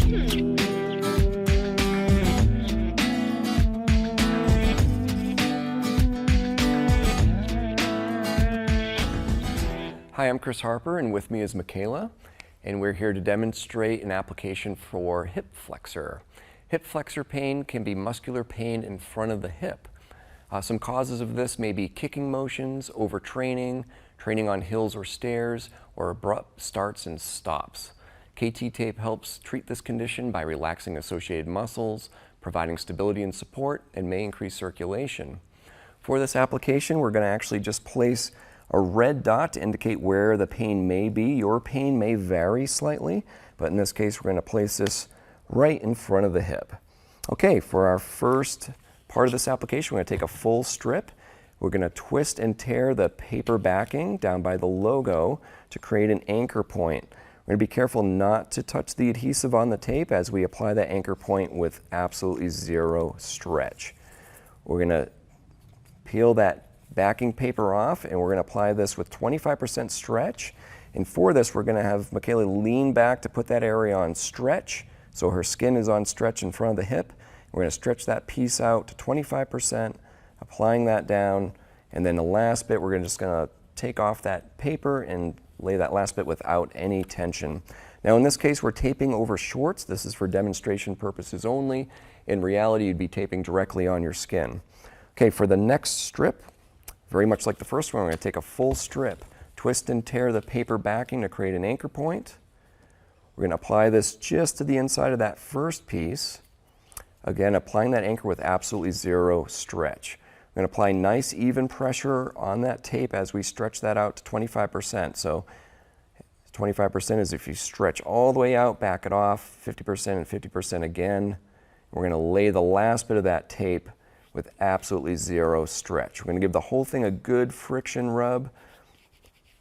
Hi, I'm Chris Harper, and with me is Michaela, and we're here to demonstrate an application for hip flexor. Hip flexor pain can be muscular pain in front of the hip. Some causes of this may be kicking motions, overtraining, training on hills or stairs, or abrupt starts and stops. KT tape helps treat this condition by relaxing associated muscles, providing stability and support, and may increase circulation. For this application, we're going to actually just place a red dot to indicate where the pain may be. Your pain may vary slightly, but in this case, we're going to place this right in front of the hip. Okay, for our first part of this application, we're going to take a full strip. We're going to twist and tear the paper backing down by the logo to create an anchor point. We're going to be careful not to touch the adhesive on the tape as we apply that anchor point with absolutely zero stretch. We're going to peel that backing paper off, and we're going to apply this with 25% stretch. And for this, we're going to have Michaela lean back to put that area on stretch, so her skin is on stretch in front of the hip. We're going to stretch that piece out to 25%, applying that down, and then the last bit, we're just going to take off that paper and lay that last bit without any tension. Now in this case, we're taping over shorts. This is for demonstration purposes only. In reality, you'd be taping directly on your skin. Okay, for the next strip, very much like the first one, we're going to take a full strip, twist and tear the paper backing to create an anchor point. We're going to apply this just to the inside of that first piece. Again, applying that anchor with absolutely zero stretch. We're going to apply nice even pressure on that tape as we stretch that out to 25%. So 25% is if you stretch all the way out, back it off, 50% and 50% again. We're going to lay the last bit of that tape with absolutely zero stretch. We're going to give the whole thing a good friction rub.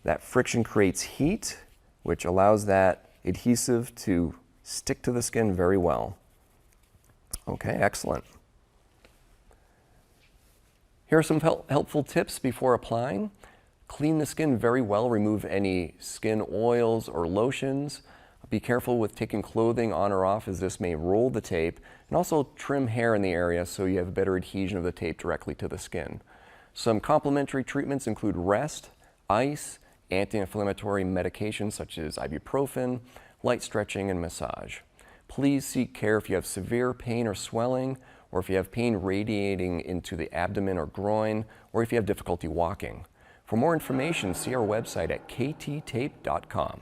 That friction creates heat, which allows that adhesive to stick to the skin very well. Okay, excellent. Here are some helpful tips before applying. Clean the skin very well, remove any skin oils or lotions. Be careful with taking clothing on or off, as this may roll the tape, and also trim hair in the area so you have better adhesion of the tape directly to the skin. Some complementary treatments include rest, ice, anti-inflammatory medications such as ibuprofen, light stretching, and massage. Please seek care if you have severe pain or swelling, or if you have pain radiating into the abdomen or groin, or if you have difficulty walking. For more information, see our website at kttape.com.